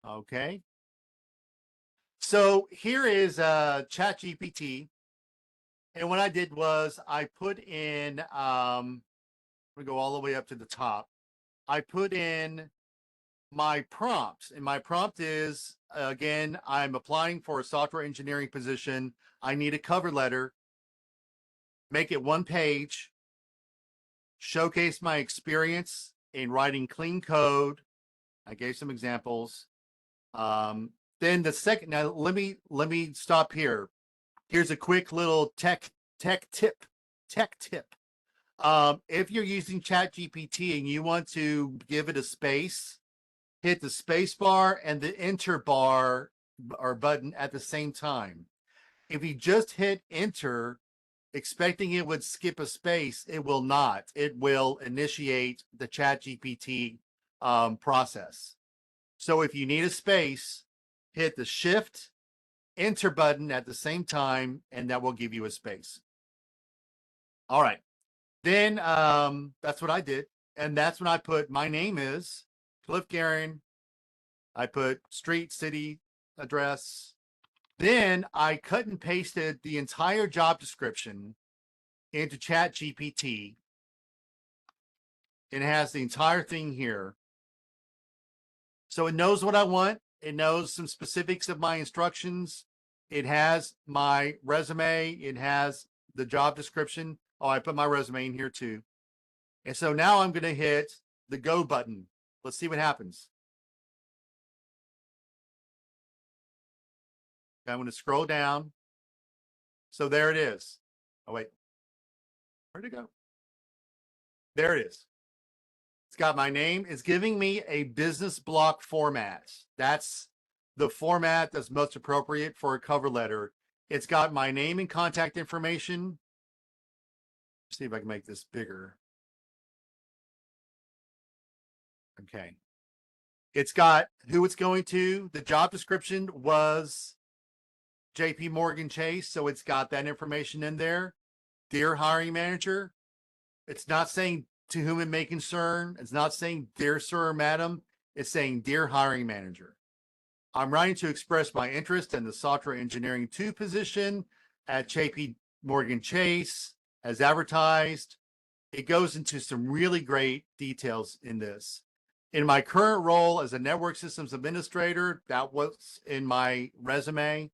Okay. So here is Chat GPT. And what I did was I put in, we go all the way up to the top. I put in my prompt, and my prompt is, again, I'm applying for a software engineering position. I need a cover letter, make it 1 page, showcase my experience in writing clean code. I gave some examples. Then the second, now let me stop here. Here's a quick little tech tip. If you're using Chat GPT and you want to give it a space, hit the space bar and the enter bar or button at the same time. If you just hit enter, expecting it would skip a space, it will not. It will initiate the Chat GPT process. So if you need a space, hit the Shift Enter button at the same time, and that will give you a space. All right. Then that's what I did. And that's when I put my name is Cliff Guerin. I put street, city, address. Then I cut and pasted the entire job description into Chat GPT. It has the entire thing here. So it knows what I want. It knows some specifics of my instructions. It has my resume. It has the job description. Oh, I put my resume in here too. And so now I'm going to hit the go button. Let's see what happens. I'm going to scroll down. So there it is. Oh, wait. Where'd it go? There it is. It's got my name. It's giving me a business block format. That's the format that's most appropriate for a cover letter. It's got my name and contact information. Let's see if I can make this bigger. Okay. It's got who it's going to. The job description was JP Morgan Chase, so it's got that information in there. Dear hiring manager. It's not saying to whom it may concern. It's not saying dear sir or madam. It's saying dear hiring manager. I'm writing to express my interest in the software engineering 2 position at JP Morgan Chase as advertised. It goes into some really great details in this. In my current role as a network systems administrator, that was in my resume.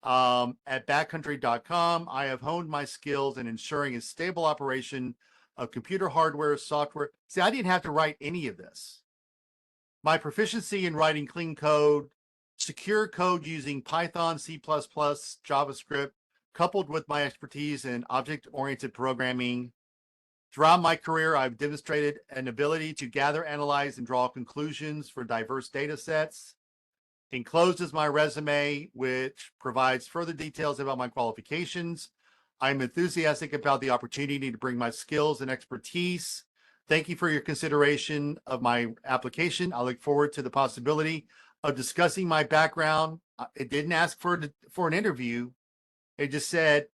At backcountry.com, I have honed my skills in ensuring a stable operation of computer hardware, software. See, I didn't have to write any of this. My proficiency in writing clean code, secure code using Python, C++, JavaScript, coupled with my expertise in object-oriented programming. Throughout my career, I've demonstrated an ability to gather, analyze, and draw conclusions for diverse data sets. Enclosed is my resume, which provides further details about my qualifications. I'm enthusiastic about the opportunity to bring my skills and expertise. Thank you for your consideration of my application. I look forward to the possibility of discussing my background. It didn't ask for an interview. It just said,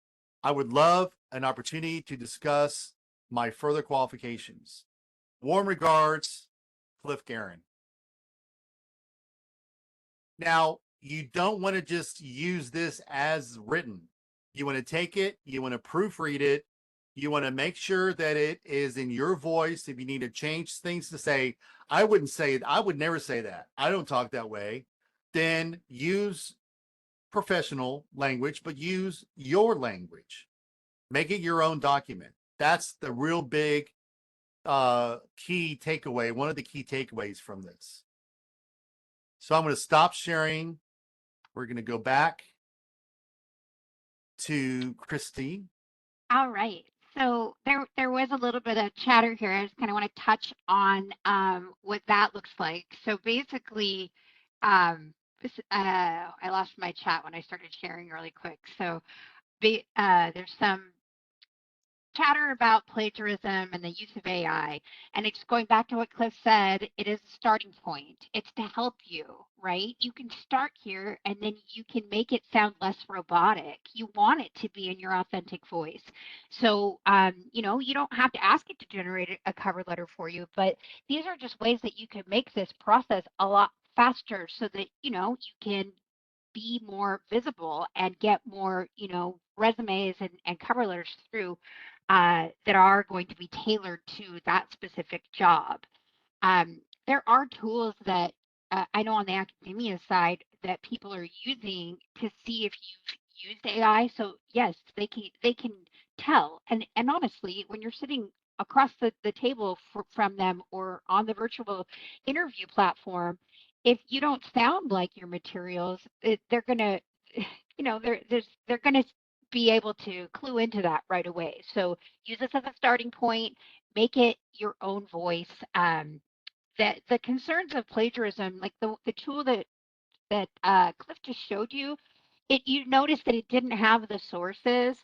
I would love an opportunity to discuss my further qualifications. Warm regards, Cliff Guerin. Now, you don't want to just use this as written. You want to take it, you want to proofread it, you want to make sure that it is in your voice. If you need to change things to say, I wouldn't say it, I would never say that. I don't talk that way. Then use professional language, but use your language. Make it your own document. That's the real big key takeaway, one of the key takeaways from this. So I'm going to stop sharing. We're going to go back to Christine. All right. So there was a little bit of chatter here. I just kind of want to touch on what that looks like. So basically, I lost my chat when I started sharing really quick. So there's some chatter about plagiarism and the use of AI. And it's going back to what Cliff said, it is a starting point. It's to help you, right? You can start here and then you can make it sound less robotic. You want it to be in your authentic voice. So, you don't have to ask it to generate a cover letter for you, but these are just ways that you can make this process a lot faster so that, you can be more visible and get more, resumes and cover letters through that are going to be tailored to that specific job. There are tools that I know on the academia side that people are using to see if you've used AI. So yes, they can tell. And honestly, when you're sitting across the table from them or on the virtual interview platform, if you don't sound like your materials, they're gonna, they're gonna be able to clue into that right away. So use this as a starting point, make it your own voice. That the concerns of plagiarism, like the tool that Cliff just showed you, you noticed that it didn't have the sources.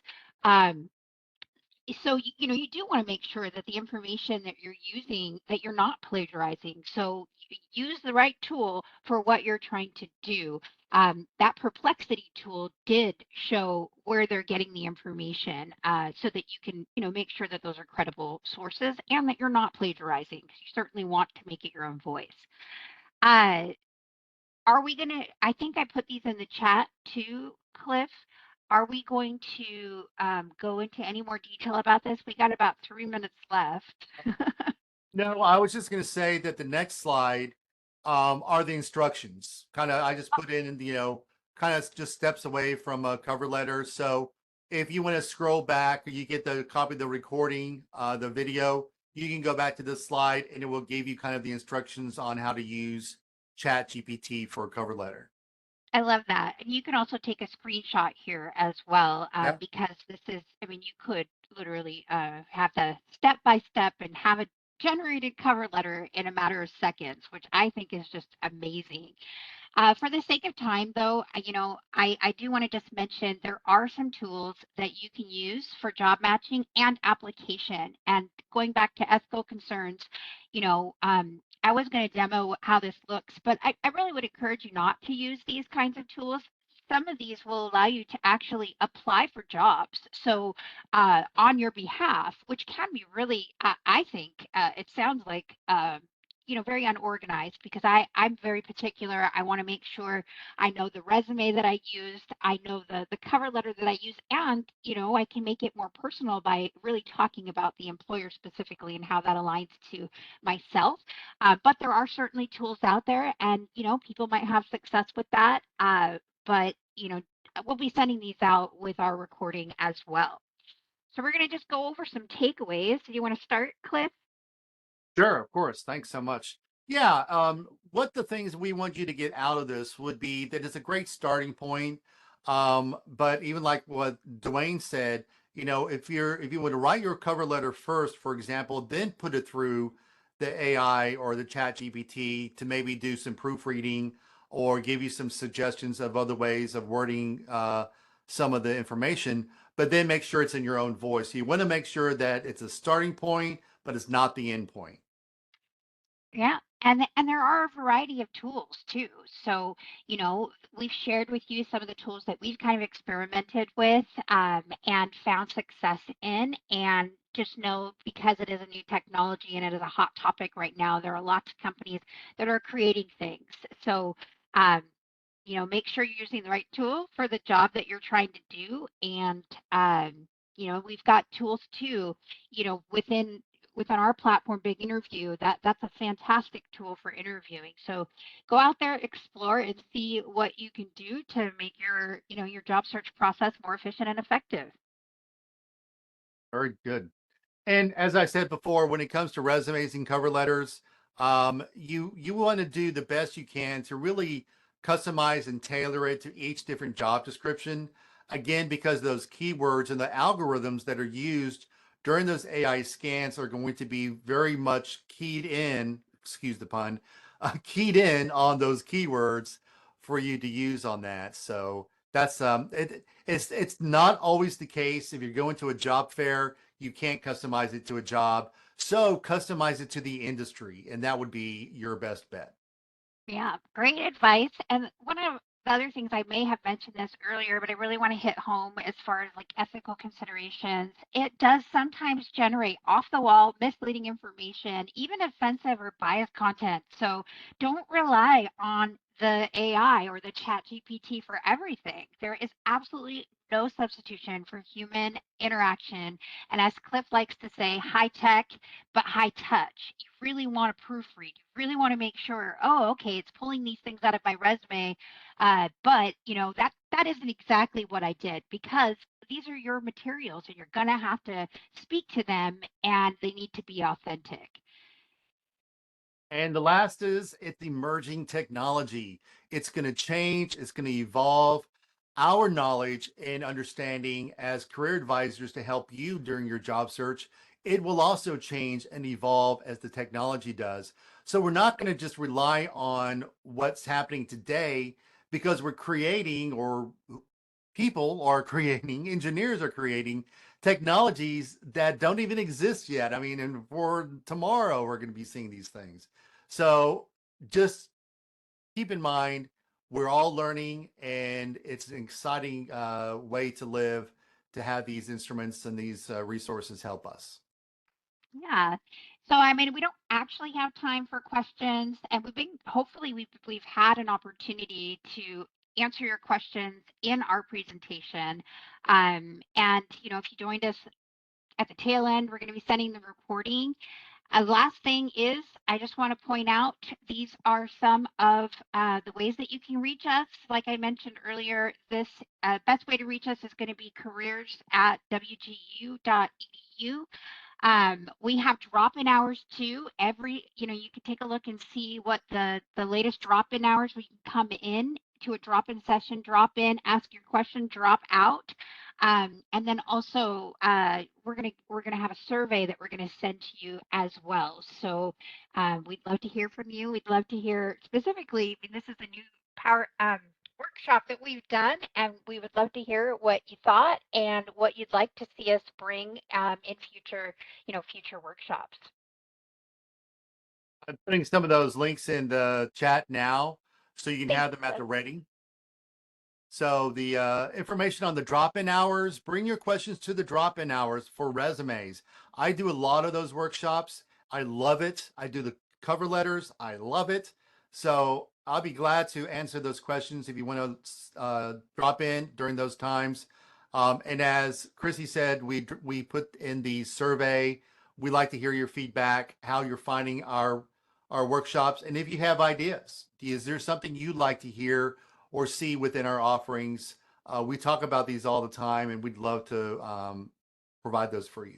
so you do want to make sure that the information that you're using, that you're not plagiarizing. So use the right tool for what you're trying to do. That Perplexity tool did show where they're getting the information, so that you can make sure that those are credible sources and that you're not plagiarizing, because you certainly want to make it your own voice. Uh, are we gonna, I think I put these in the chat too, Cliff. Are we going to go into any more detail about this? We got about 3 minutes left. No, I was just going to say that the next slide are the instructions. Kind of, I just put in, kind of just steps away from a cover letter. So if you want to scroll back, or you get the copy of the recording, the video, you can go back to this slide and it will give you kind of the instructions on how to use Chat GPT for a cover letter. I love that. And you can also take a screenshot here as well, Yep. because this is, I mean, you could literally have the step by step and have a generated cover letter in a matter of seconds, which I think is just amazing. For the sake of time, though, I do want to just mention there are some tools that you can use for job matching and application. And going back to ethical concerns, I was going to demo how this looks, but I really would encourage you not to use these kinds of tools. Some of these will allow you to actually apply for jobs. So on your behalf, which can be really, I think, it sounds like, very unorganized, because I'm very particular. I want to make sure I know the resume that I used, I know the cover letter that I used, and I can make it more personal by really talking about the employer specifically and how that aligns to myself. But there are certainly tools out there, and people might have success with that. But we'll be sending these out with our recording as well. So we're going to just go over some takeaways. Do you want to start, Cliff? Sure, of course. Thanks so much. Yeah, what the things we want you to get out of this would be that it's a great starting point. But even like what Dwayne said, if you were to write your cover letter first, for example, then put it through the AI or the Chat GPT to maybe do some proofreading or give you some suggestions of other ways of wording some of the information, but then make sure it's in your own voice. You want to make sure that it's a starting point, but it's not the end point. Yeah, and there are a variety of tools too. So, we've shared with you some of the tools that we've kind of experimented with, and found success in. And just know, because it is a new technology and it is a hot topic right now, there are lots of companies that are creating things. So, um, make sure you're using the right tool for the job that you're trying to do. And we've got tools too, within our platform, Big Interview, that's a fantastic tool for interviewing. So go out there, explore, and see what you can do to make your job search process more efficient and effective. Very good. And as I said before, when it comes to resumes and cover letters, you want to do the best you can to really customize and tailor it to each different job description. Again, because those keywords and the algorithms that are used during those AI scans are going to be very much keyed in, excuse the pun, keyed in on those keywords for you to use on that. So that's it's not always the case. If you're going to a job fair, you can't customize it to a job. So customize it to the industry, and that would be your best bet. Yeah, great advice. And one of the other things, I may have mentioned this earlier, but I really want to hit home as far as like ethical considerations. It does sometimes generate off the wall, misleading information, even offensive or biased content. So don't rely on the AI or the Chat GPT for everything. There is absolutely no substitution for human interaction. And as Cliff likes to say, high tech, but high touch. You really want to proofread. You really want to make sure, oh, okay, it's pulling these things out of my resume, but that isn't exactly what I did, because these are your materials and you're gonna have to speak to them, and they need to be authentic. And the last is it's emerging technology. It's going to change, it's going to evolve. Our knowledge and understanding as career advisors to help you during your job search, it will also change and evolve as the technology does. So we're not going to just rely on what's happening today, because we're creating, or people are creating, engineers are creating technologies that don't even exist yet. I mean, and for tomorrow, we're going to be seeing these things. So just keep in mind, we're all learning, and it's an exciting way to live to have these instruments and these resources help us. Yeah. So I mean, we don't actually have time for questions, and hopefully we've had an opportunity to answer your questions in our presentation. And if you joined us at the tail end, we're going to be sending the recording. Last thing is, I just want to point out, these are some of the ways that you can reach us. Like I mentioned earlier, this best way to reach us is going to be careers@wgu.edu. We have drop-in hours too. You can take a look and see what the latest drop-in hours. We can come in to a drop-in session, drop in, ask your question, drop out. And then also we're gonna have a survey that we're gonna send to you as well. So we'd love to hear from you. We'd love to hear specifically. I mean, this is a new power workshop that we've done, and we would love to hear what you thought and what you'd like to see us bring in future workshops. I'm putting some of those links in the chat now, so you can Thank have them at you. the ready. So the information on the drop-in hours, bring your questions to the drop-in hours for resumes. I do a lot of those workshops. I love it. I do the cover letters. I love it. So I'll be glad to answer those questions if you want to drop in during those times. And as Chrissy said, we put in the survey. We like to hear your feedback, how you're finding our workshops, and if you have ideas. Is there something you'd like to hear or see within our offerings? We talk about these all the time, and we'd love to provide those for you.